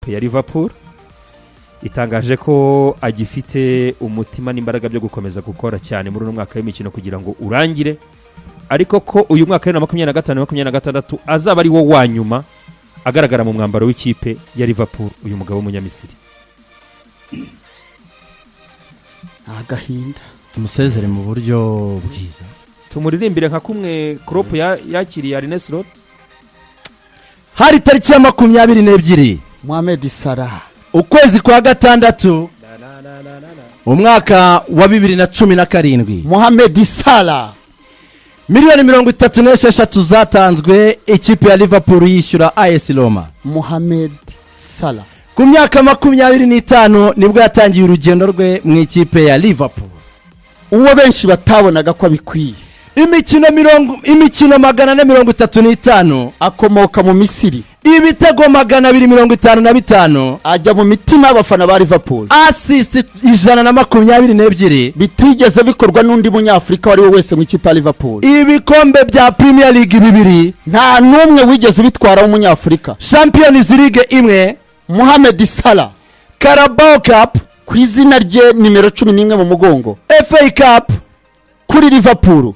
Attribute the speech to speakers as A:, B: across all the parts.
A: equipe ya Liverpool itangaje ko agifite umutima n'imbaraga byo gukomeza gukora cyane muri uno mwaka w'imikino kugira ngo urangire, ariko ko uyu mwaka wa 2025-2026 azaba ari wo wanyuma agaragara mu mwambaro w'ikipe ya Liverpool. Uyu mugabo w'umunyamisiri
B: agahinda,
C: tumusezere mu buryo bwiza,
A: tumuririmbire nka kumwe Klopp yakiriye Arne Slot.
C: hari tariki ya 22
B: Mohamed Salah
C: ukwezi kwa gatandatu umwaka wa 2017.
B: Mohamed Salah
C: miliyoni 36 zatanzwe ikipe ya Liverpool yishyura AS Roma.
B: Mohamed Salah
C: ku myaka 25 nibwo yatangiye urugendo rwe mu ikipe ya Liverpool,
B: uwo benshi batabonaga ko abikwiye.
C: imikino 435
B: akomoka mu Misiri,
C: ibitego 255
B: ajya mu mitima y'abafana ba Liverpool,
C: assist 122
B: bitigeze bikorwa n'undi munyafrika wari we wese mu ikipe ya Liverpool,
C: ibikombe bya Premier League 2
B: nta numwe wigeze bitwara w'umunyafrika,
C: Champions League 1,
B: Mohamed Salah
C: Carabao Cup
B: ku izina rye nimero 11 mu mugongo,
C: FA Cup
B: kuri Liverpool,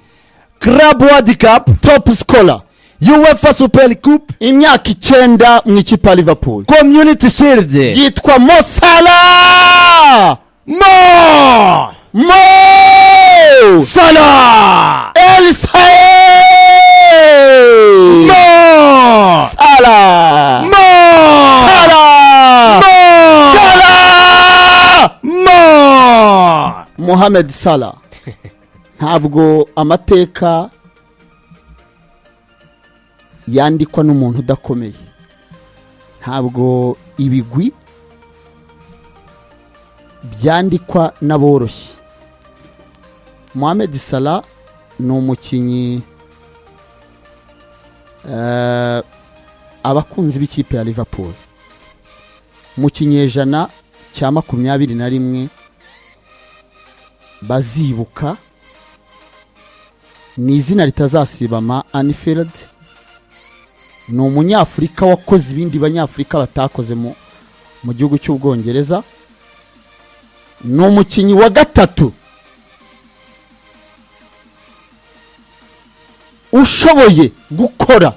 C: Club World Cup,
B: top scorer,
C: UEFA Super Cup,
B: imyaka 9 mu ikipe ya Liverpool,
C: Community Shield,
B: yitwa Mo Salah.
C: Mo Salah,
B: El Salah,
C: Mo
B: Salah,
C: Mo
B: Salah,
C: Salah, Mo
B: Mohamed Salah. Ntabwo amateka yandikwa n'umuntu udakomeye, ntabwo ibigwi byandikwa n'aboroshye. Mohamed Salah ni umukinnyi abakunzi b'ikipe ya Liverpool mu kinyejana cya 21 bazibuka, ni izina ritazasibama. Anfield ni umunyafrika wakoze ibindi banyafrika batakoze mu gihugu cy'Ubwongereza, ni umukinnyi wa gatatu ushoboye gukora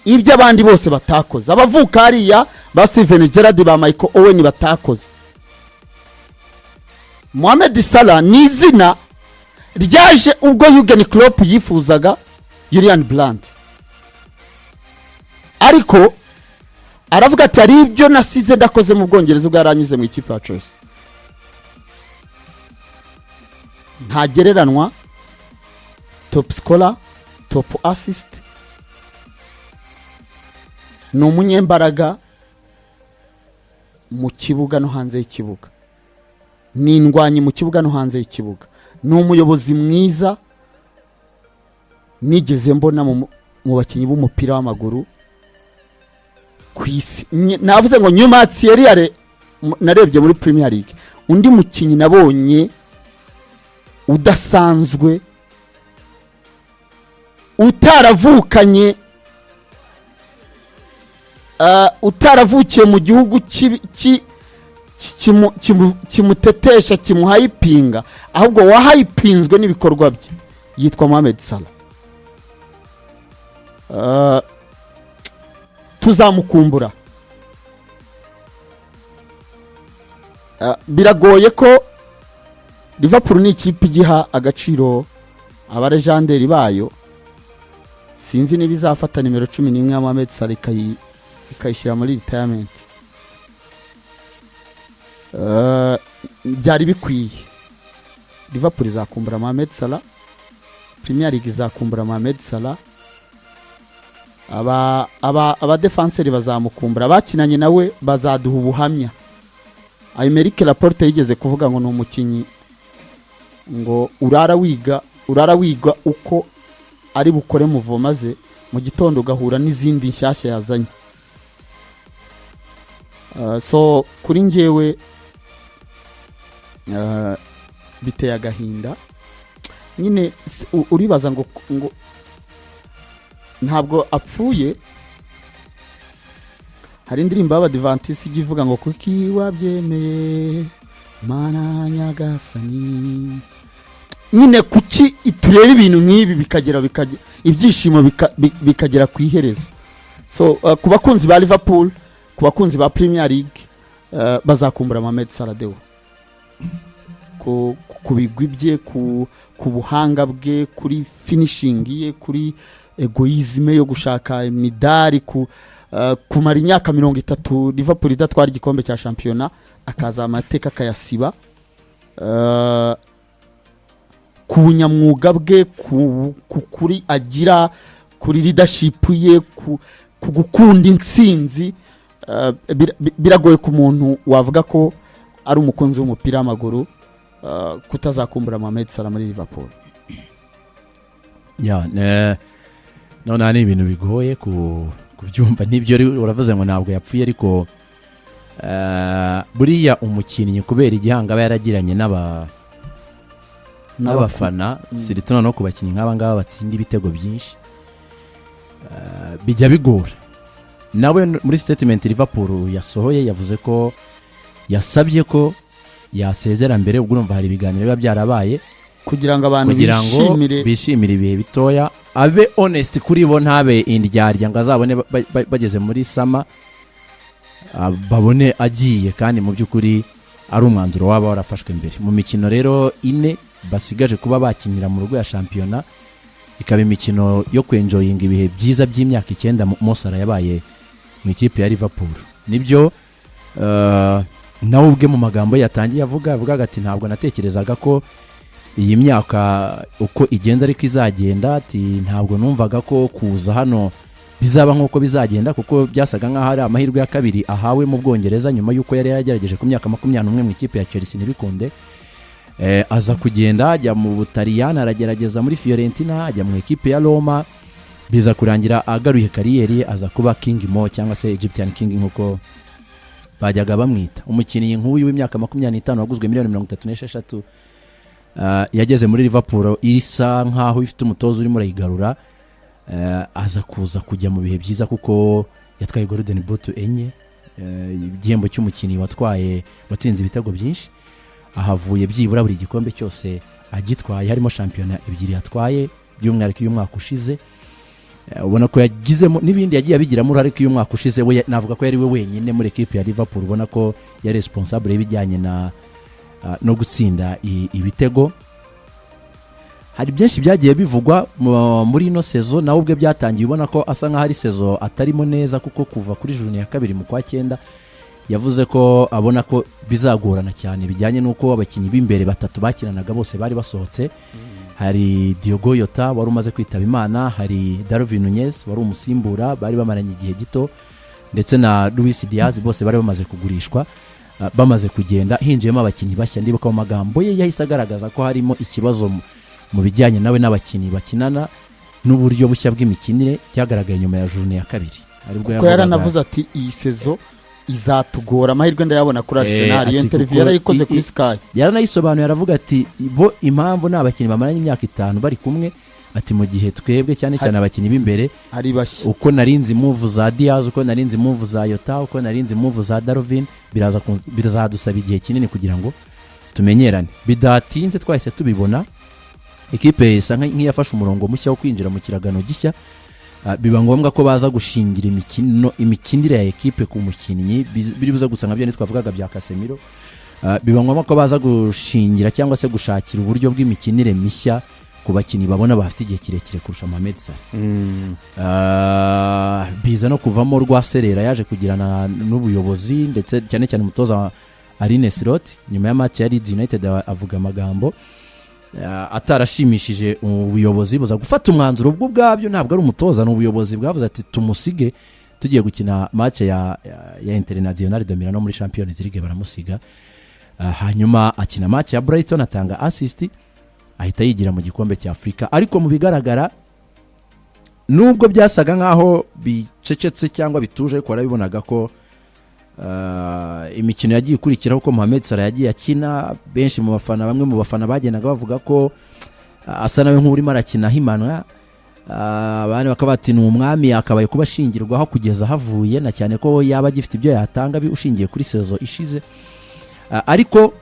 B: ibyo abandi bose batakoze, abavuka hariya ba Steven Gerrard ba Michael Owen batakoze. Mohamed Salah ni izina ryaje ubwo Jurgen Klopp yifuzaga Julian Brandt, ariko aravuga ati ari ibyo nasize ndakoze mu Bwongereza ubwo yaranyuze mu ikipe ya Chelsea. Ntagereranwa, top scorer, top assist, ni umunyembaraga mu kibuga no hanze y'ikibuga, ni indwanyi mu kibuga no hanze y'ikibuga, ni umuyobozi mwiza nigeze mbona mu bakinnyi b'umupira w'amaguru ku isi. Navuze ngo nyuma Thierry narebye muri Premier League, undi mukinnyi nabonye udasanzwe utaravukiye mu gihugu kimutetesha kimuhayipinga, ahubwo wahayipinzwe n'ibikorwa bye, yitwa Mohamed Salah. Tuzamukumbura. Biragoye ko Liverpool ni ikipe igiha agaciro abarejanderi bayo. Sinzi niba izafata nimero 11 ya Mohamed Salah ikayishyira muri retirement. Byari bikwiye. Liverpool izakumbura Mohamed Salah, Premier League izakumbura Mohamed Salah, aba defenseur bazamukumbura, bakinanye nawe bazaduha ubuhamya. Aymeric Laporte yigeze kuvuga ngo ni umukinyi ngo urara wiga uko ari bukore muvoma ze, mu gitondo gahura n'izindi nshyashya yazanye. So kuri ngewe biteye agahinda nyine. Uribaza ngo ntabwo apfuye, hari indirimbo y'abadivantisiti ijya ivuga ngo kuki wabyemeye mana nyagasani, nyine kuki tureba ibintu nk'ibi bikagera ibyishimo bikagera ku iherezo. So ku bakunzi ba Liverpool, ku bakunzi ba Premier League, bazakumbura Mohamed Salah ku bigwi bye, ku buhanga bwe, kuri finishing ye, kuri egoisme yo gushaka imidari, kumara imyaka 30 Liverpool idatwara igikombe cya shampiyona, akaza amateka akayasiba, ku bunyamwuga bwe, kuri agira, kuri leadership ye, ku gukunda intsinzi. Biragoye ku muntu wavuga ko ari umukunzi w'umupira w'amaguru kutazakumbura Mohamed Salah muri Liverpool.
C: none ni ibintu bigoye kubyumva. Nibyo uravuze ngo ntabwo yapfuye, ariko buriya umukinnyi kubera igihanga aba yaragiranye n'abafana, sirito no ku bakinnyi nk'aba ngaba batsinda ibitego byinshi, bijya bigora. Nawe muri statement Liverpool yasohoye yavuze ko yasabye ko yasezera mbere, ubwo urumva hari ibiganiro biba byarabaye
B: kugira ngo abantu
C: bishimire ibihe bitoya, abe honest kuri bo, ntabe indyarya ngo azabone bageze muri sama babone agiye, kandi mu by'ukuri ari umwanzuro waba warafashwe mbere. Mu mikino rero ine basigaje kuba bakinira mu rugo ya shampiyona, ikaba imikino yo kwenjoyinga ibihe byiza by'imyaka 9 Mo Salah yabaye mu ikipe ya Liverpool. Nibyo nawe ubwe mu magambo yatangiye avuga ati ntabwo natekerezaga ko iyi myaka uko igenza ariko izagenda, ati ntabwo numvaga ko kuza hano bizaba nk'uko bizagenda, kuko byasaga nk'aho ari amahirwe ya kabiri ahawe mu Bwongereza nyuma y'uko yari yagerageje ku myaka 21 mu ikipe ya Chelsea ntibikunde. Aza kugenda ajya mu Butaliyani, aragerageza muri Fiorentina, ajya mu ikipe ya Roma, biza kurangira agaruye kariyeri, aza kuba King Mo cyangwa se Egyptian King nk'uko bajyaga bamwita. Umukinnyi nk'uyu w'imyaka 25 waguzwe $36 yageze muri Liverpool isa nkaho ifite umutozo urimo rayigarura, aza kuza kujya mu bihe byiza kuko yatwaye Golden Boot enye, igihembo cy'umukinnyi watsinze ibitego byinshi, ahavuye byibura buri gikombe cyose agitwaye, harimo shampiyona 2 yatwaye by'umwihariko uyu mwaka ushize. Ubona ko yagizemo n'ibindi yagiye abigiramo uruhare ko uyu mwaka ushize we navuga ko yari we wenyine muri equipe ya Liverpool, ubona ko yari responsable y'ibijyanye no gutsinda ibitego. Hari byinshi byagiye bivugwa muri ino sezo, nawe ubwe byatangiye ubona ko asa nkaho ari sezo atarimo neza, kuko kuva kuri juni ya 2 mu kwa 9 yavuze ko abona ko bizagorana cyane bijyanye n'uko abakinnyi b'imbere 3 bakinanaga bose bari basohotse. Hari Diogo Jota wari umaze kwitaba Imana, hari Darwin Nunez wari umusimbura bari bamaranye igihe gito, ndetse na Luis Diaz, bose bari bamaze kugurishwa. Bamaze kugenda hinjiyemo abakinnyi bashya. Ndibuka mu magambo ye yahise agaragaza ko harimo ikibazo mu bijyanye nawe n'abakinnyi bakinana n'uburyo bushya bw'imikinire cyagaragaye nyuma ya juni ya 2.
B: Kuko yaranavuze ati iyi sezo izatugora, amahirwe ndayabona kuri Arsenal. Iyo interview yarayikoze kuri Sky,
C: yaranayisobanuye, aravuga ati bo impamvu n'abakinnyi bamaranye imyaka 5 bari kumwe, ati mu gihe twebwe cyane cyane abakinnyi b'imbere
B: hari bashya,
C: uko narinzi move za Diaz, uko narinzi move za Jota, uko narinzi move za Darwin, birazadusaba igihe kinini kugira ngo tumenyerane. Bidatinze twahise tubibona ikipe isa nk'iyafashe umurongo mushya wo kwinjira mu kiragano gishya. Biba ngombwa ko baza gushingira imikinire ya ekipe ku mukinnyi, biri buza gusanga byo nitwavugaga bya Casemiro. Biba ngombwa ko baza gushingira cyangwa se gushakira uburyo bw'imikinire mishya ku bakinnyi babona bafite igihe kirekire kurusha Mohamed Salah. Biza no kuvamo Rwaserera yaje kugirana n'ubuyobozi, ndetse cyane cyane umutoza Arne Slot nyuma ya match ya Leeds United avuga amagambo atarashimishije ubuyobozi, buza gufata umwanzuro ubwo bwabyo, ntabwo ari umutoza n'ubuyobozi bwavuze ati tumusige tugiye gukina match ya Internazionale de Milano muri Champions League, baramusiga. Hanyuma akina match ya Brighton, atanga assist, ahita yigira mu gikombe cya Afrika. Ariko mu bigaragara nubwo byasaga nkaho bicecetse cyangwa bituje, ariko arabibonaga ko imikino yagiye ikurikiraho ko Mohamed Salah yagiye akina. Benshi mu bafana, bamwe mu bafana bagendaga bavuga ko asa nawe nk'urimo arakina himanwa, abandi bakaba bati ni umwami yakabaye kuba ashingirwaho kugeza havuye na cyane ko yaba agifite ibyo yatanga ushingiye kuri sezo ishize. Ariko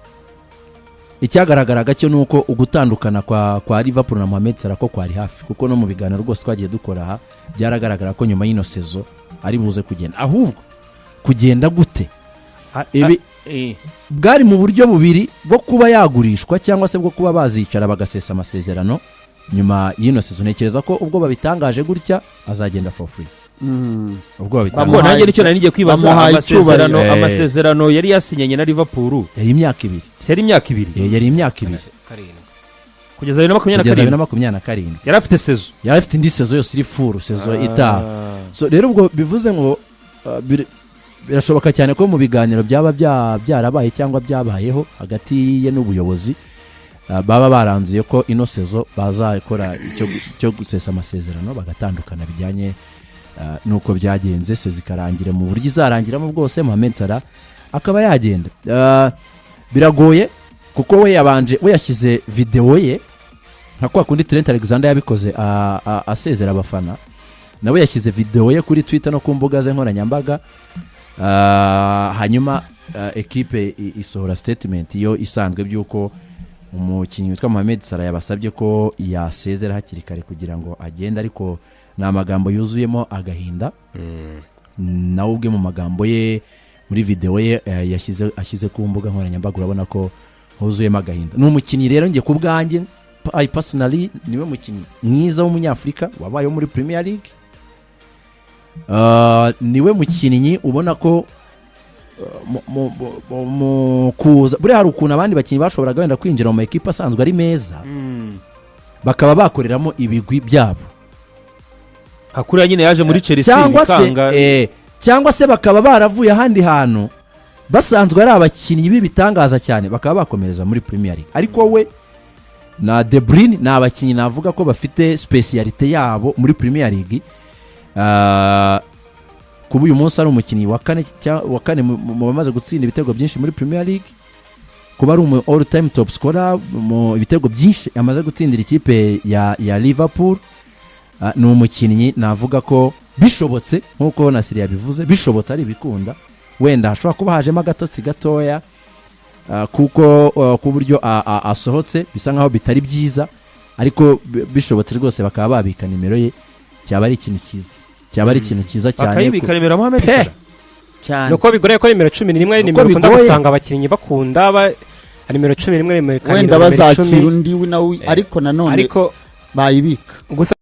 C: icyagaragaraga cyo nuko ugutandukana kwa Liverpool na Mohamed Salah ko kwari hafi, kuko no mu biganiro rwose twagiye dukora aha byaragaragara ko nyuma y'ino sezo ari buze kugenda. Ahubwo kugenda gute bwari mu buryo bubiri bwo kuba yagurishwa cyangwa se bwo kuba bazicara bagasesa amasezerano nyuma y'ino sezo. Ntekereza ko ubwo babitangaje gutya azagenda for free. Ubwo babitangaje
A: nanjye nicyo nari ngiye kwibaza, amasezerano yari yasinyanye na Liverpool
C: yari imyaka ibiri. Yari imyaka ibiri
A: kugeza 2027 yari afite sezo,
C: yari afite indi sezo yose iri full sezo itaha. So rero ubwo bivuze ngo birashoboka cyane ko mu biganiro byaba byarabaye cyangwa byabayeho hagati ye n'ubuyobozi baba baranzuye ko ino sezo bazakora cyo gusesa amasezerano bagatandukana bijyanye nuko byagenze, sezo ikarangira mu buryo izarangiramo bwose Mohamed Salah akaba yagenda. Biragoye kuko we yashyize video ye nka kwa kundi Trent Alexander yabikoze asezera abafana, nawe yashyize video ye kuri Twitter no ku mbuga ze nkoranyambaga. Hanyuma ekipe isohora statement yo isanzwe by'uko umukinnyi witwa Mohamed Salah yabasabye ko yasezera hakiri kare kugira ngo agende, ariko ni amagambo yuzuyemo agahinda. Nawe ubwe mu magambo ye muri video ye ashyize ku mbuga nkoranyambaga urabona ko huzuyemo agahinda. Ni umukinnyi rero njye ku bwanjye personally niwe mukinnyi mwiza w'umunyafurika wabayeho muri Premier League. Niwe mukinnyi ubona ko kuza buri hari ukuntu abandi bakinnyi bashoboraga wenda kwinjira mu ekipa asanzwe ari meza bakaba bakoreramo ibigwi byabo.
A: Hakuriya nyine yaje muri Chelsea
C: cyangwa se bakaba baravuye ahandi hantu basanzwe ari abakinnyi b'ibitangaza cyane bakaba bakomereza muri Premier League. Ariko we na De Bruyne ni abakinnyi navuga ko bafite specialite yabo muri Premier League. Kuba uyu munsi ari umukinnyi wa kane mu bamaze gutsinda ibitego byinshi muri Premier League, kuba ari all time top scorer mu ibitego byinshi amaze gutsindira ikipe ya Liverpool, ni umukinnyi navuga ko bishobotse nkuko Nasiri yabivuze, bishobotse ari bikunda wenda hashobora kuba hajemo agatotsi gatoya kuko ku buryo asohotse bisa nkaho bitari byiza, ariko bishobotse rwose bakaba babika nimero ye, cyaba ari ikintu cyiza cyane
A: akayibika nimero Mohamed Salah
D: cyane. Nuko bigoreye ko nimero 11 ari nimero ukunda gusanga abakinnyi bakunda nimero 11
B: wenda bazakira undi nawe, ariko nanone bayibika gusa